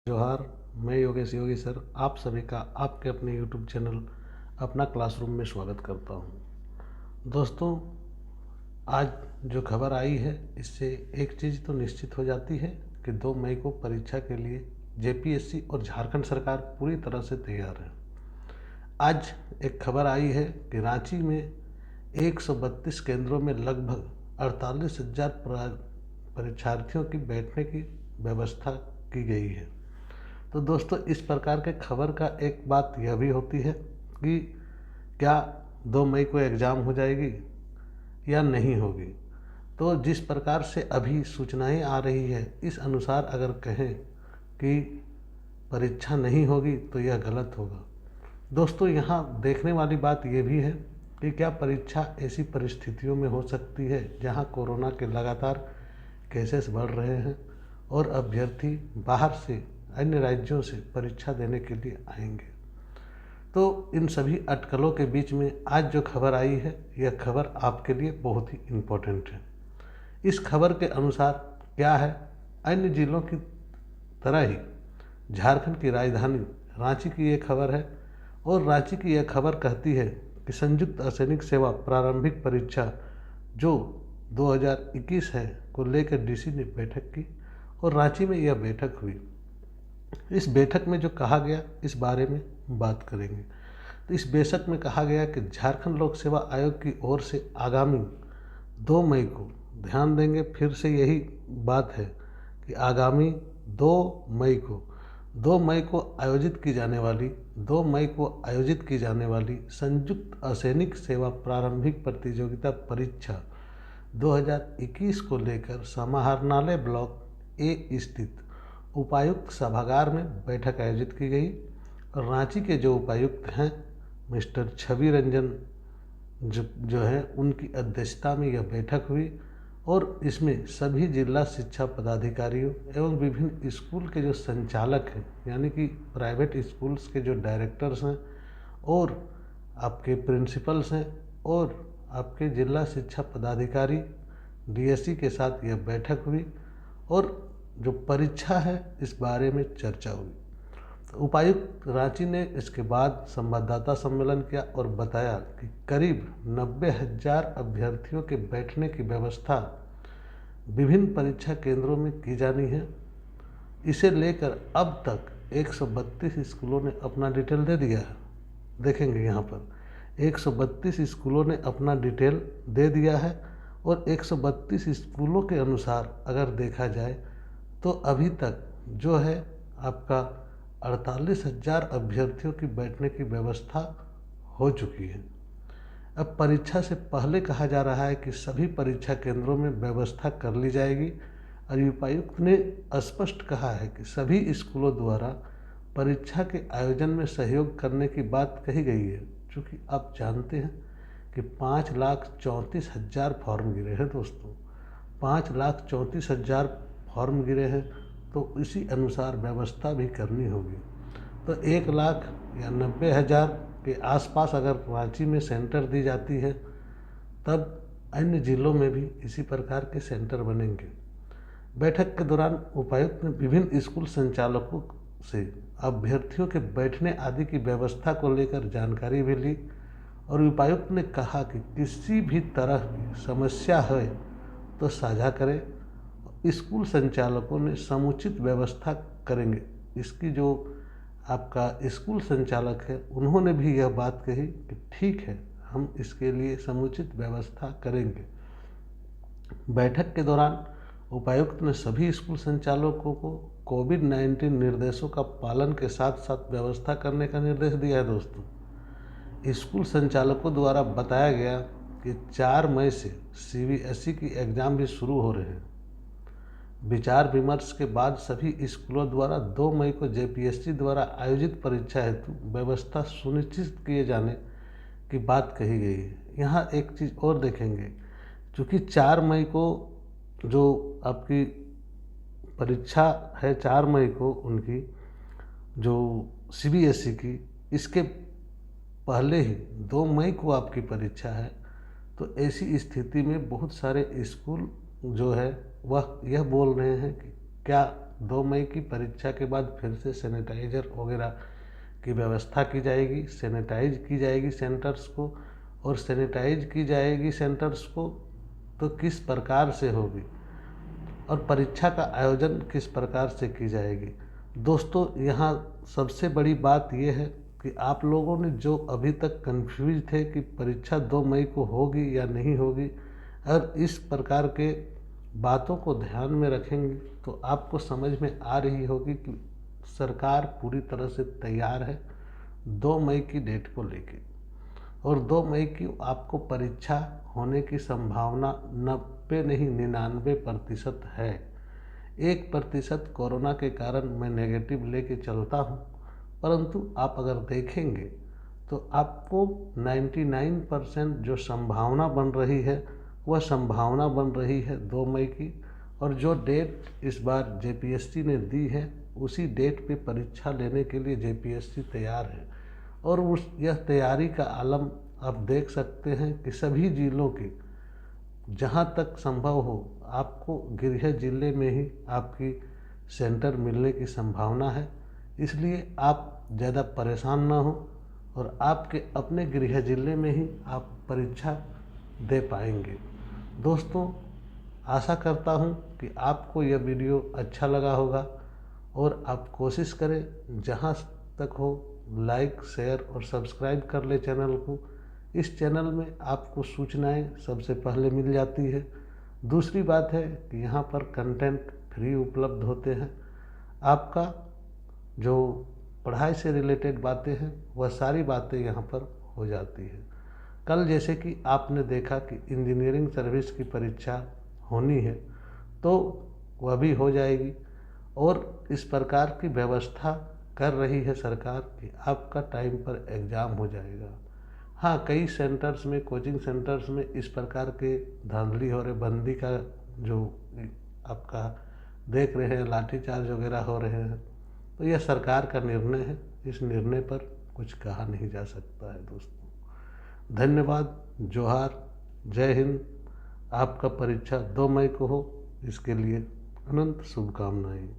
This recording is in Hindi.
जोहार। मैं योगेश योगी सर आप सभी का आपके अपने यूट्यूब चैनल अपना क्लासरूम में स्वागत करता हूं। दोस्तों, आज जो खबर आई है इससे एक चीज़ तो निश्चित हो जाती है कि 2 मई को परीक्षा के लिए जेपीएससी और झारखंड सरकार पूरी तरह से तैयार है। आज एक खबर आई है कि रांची में 132 केंद्रों में लगभग 48,000 परीक्षार्थियों की बैठने की व्यवस्था की गई है। तो दोस्तों, इस प्रकार के खबर का एक बात यह भी होती है कि क्या 2 मई को एग्ज़ाम हो जाएगी या नहीं होगी। तो जिस प्रकार से अभी सूचनाएं आ रही है इस अनुसार अगर कहें कि परीक्षा नहीं होगी तो यह गलत होगा। दोस्तों, यहाँ देखने वाली बात यह भी है कि क्या परीक्षा ऐसी परिस्थितियों में हो सकती है जहाँ कोरोना के लगातार केसेस बढ़ रहे हैं और अभ्यर्थी बाहर से अन्य राज्यों से परीक्षा देने के लिए आएंगे। तो इन सभी अटकलों के बीच में आज जो खबर आई है यह खबर आपके लिए बहुत ही इम्पोर्टेंट है। इस खबर के अनुसार क्या है, अन्य जिलों की तरह ही झारखंड की राजधानी रांची की ये खबर है और रांची की यह खबर कहती है कि संयुक्त असैनिक सेवा प्रारंभिक परीक्षा जो 2021 है को लेकर डीसी ने बैठक की और रांची में यह बैठक हुई। इस बैठक में जो कहा गया इस बारे में बात करेंगे। तो इस बैठक में कहा गया कि झारखंड लोक सेवा आयोग की ओर से आगामी 2 मई को, ध्यान देंगे फिर से यही बात है कि आगामी 2 मई को आयोजित की जाने वाली संयुक्त असैनिक सेवा प्रारंभिक प्रतियोगिता परीक्षा 2021 को लेकर समाहरणालय ब्लॉक ए स्थित उपायुक्त सभागार में बैठक आयोजित की गई और रांची के जो उपायुक्त हैं मिस्टर छवि रंजन जो है उनकी अध्यक्षता में यह बैठक हुई और इसमें सभी जिला शिक्षा पदाधिकारियों एवं विभिन्न स्कूल के जो संचालक हैं यानी कि प्राइवेट स्कूल्स के जो डायरेक्टर्स हैं और आपके प्रिंसिपल्स हैं और आपके जिला शिक्षा पदाधिकारी डीएससी के साथ यह बैठक हुई और जो परीक्षा है इस बारे में चर्चा हुई। तो उपायुक्त रांची ने इसके बाद संवाददाता सम्मेलन किया और बताया कि करीब 90,000 अभ्यर्थियों के बैठने की व्यवस्था विभिन्न परीक्षा केंद्रों में की जानी है। इसे लेकर अब तक 132 स्कूलों ने अपना डिटेल दे दिया है। देखेंगे यहाँ पर 132 स्कूलों ने अपना डिटेल दे दिया है और 132 स्कूलों के अनुसार अगर देखा जाए तो अभी तक जो है आपका 48,000 अभ्यर्थियों की बैठने की व्यवस्था हो चुकी है। अब परीक्षा से पहले कहा जा रहा है कि सभी परीक्षा केंद्रों में व्यवस्था कर ली जाएगी और उपायुक्त ने स्पष्ट कहा है कि सभी स्कूलों द्वारा परीक्षा के आयोजन में सहयोग करने की बात कही गई है। चूँकि आप जानते हैं कि 5,34,000 फॉर्म गिरे हैं दोस्तों, 5,34,000 फॉर्म गिरे हैं तो इसी अनुसार व्यवस्था भी करनी होगी। तो 1,00,000 या 90,000 के आसपास अगर रांची में सेंटर दी जाती है तब अन्य जिलों में भी इसी प्रकार के सेंटर बनेंगे। बैठक के दौरान उपायुक्त ने विभिन्न स्कूल संचालकों से अभ्यर्थियों के बैठने आदि की व्यवस्था को लेकर जानकारी भी ली और उपायुक्त ने कहा कि किसी भी तरह की समस्या है तो साझा करें। स्कूल संचालकों ने समुचित व्यवस्था करेंगे। इसकी जो आपका स्कूल संचालक है उन्होंने भी यह बात कही कि ठीक है, हम इसके लिए समुचित व्यवस्था करेंगे। बैठक के दौरान उपायुक्त ने सभी स्कूल संचालकों को कोविड-19 निर्देशों का पालन के साथ साथ व्यवस्था करने का निर्देश दिया है। दोस्तों, स्कूल संचालकों द्वारा बताया गया कि 4 मई से सीबीएसई की एग्ज़ाम भी शुरू हो रहे हैं। विचार विमर्श के बाद सभी स्कूलों द्वारा 2 मई को जेपीएससी द्वारा आयोजित परीक्षा हेतु व्यवस्था सुनिश्चित किए जाने की बात कही गई है। यहाँ एक चीज़ और देखेंगे, क्योंकि 4 मई को जो आपकी परीक्षा है 4 मई को उनकी जो सीबीएसई की, इसके पहले ही 2 मई को आपकी परीक्षा है। तो ऐसी स्थिति में बहुत सारे स्कूल जो है वह यह बोल रहे हैं कि क्या 2 मई की परीक्षा के बाद फिर से सैनिटाइजर वगैरह की व्यवस्था की जाएगी, सैनिटाइज की जाएगी सेंटर्स को, और सैनिटाइज की जाएगी सेंटर्स को तो किस प्रकार से होगी और परीक्षा का आयोजन किस प्रकार से की जाएगी। दोस्तों, यहाँ सबसे बड़ी बात यह है कि आप लोगों ने जो अभी तक कंफ्यूज थे कि परीक्षा 2 मई को होगी या नहीं होगी, अगर इस प्रकार के बातों को ध्यान में रखेंगे तो आपको समझ में आ रही होगी कि सरकार पूरी तरह से तैयार है 2 मई की डेट को लेके, और 2 मई की आपको परीक्षा होने की संभावना 90 नहीं 99% है। 1% कोरोना के कारण मैं नेगेटिव लेके चलता हूँ, परंतु आप अगर देखेंगे तो आपको 99% जो संभावना बन रही है वह संभावना बन रही है 2 मई की, और जो डेट इस बार जेपीएससी ने दी है उसी डेट पे परीक्षा लेने के लिए जेपीएससी तैयार है। और यह तैयारी का आलम आप देख सकते हैं कि सभी जिलों के जहां तक संभव हो आपको गृह जिले में ही आपकी सेंटर मिलने की संभावना है, इसलिए आप ज़्यादा परेशान ना हो और आपके अपने गृह जिले में ही आप परीक्षा दे पाएंगे। दोस्तों, आशा करता हूं कि आपको यह वीडियो अच्छा लगा होगा, और आप कोशिश करें जहां तक हो लाइक, शेयर और सब्सक्राइब कर ले चैनल को। इस चैनल में आपको सूचनाएं सबसे पहले मिल जाती है। दूसरी बात है कि यहाँ पर कंटेंट फ्री उपलब्ध होते हैं। आपका जो पढ़ाई से रिलेटेड बातें हैं वह सारी बातें यहाँ पर हो जाती है। कल जैसे कि आपने देखा कि इंजीनियरिंग सर्विस की परीक्षा होनी है तो वह भी हो जाएगी, और इस प्रकार की व्यवस्था कर रही है सरकार कि आपका टाइम पर एग्ज़ाम हो जाएगा। हाँ, कई सेंटर्स में, कोचिंग सेंटर्स में इस प्रकार के धांधली हो रहे, बंदी का जो आपका देख रहे हैं, लाठीचार्ज वगैरह हो रहे हैं, तो यह सरकार का निर्णय है। इस निर्णय पर कुछ कहा नहीं जा सकता है। दोस्तों, धन्यवाद, जोहार, जय हिंद। आपका परीक्षा 2 मई को हो, इसके लिए अनंत शुभकामनाएं।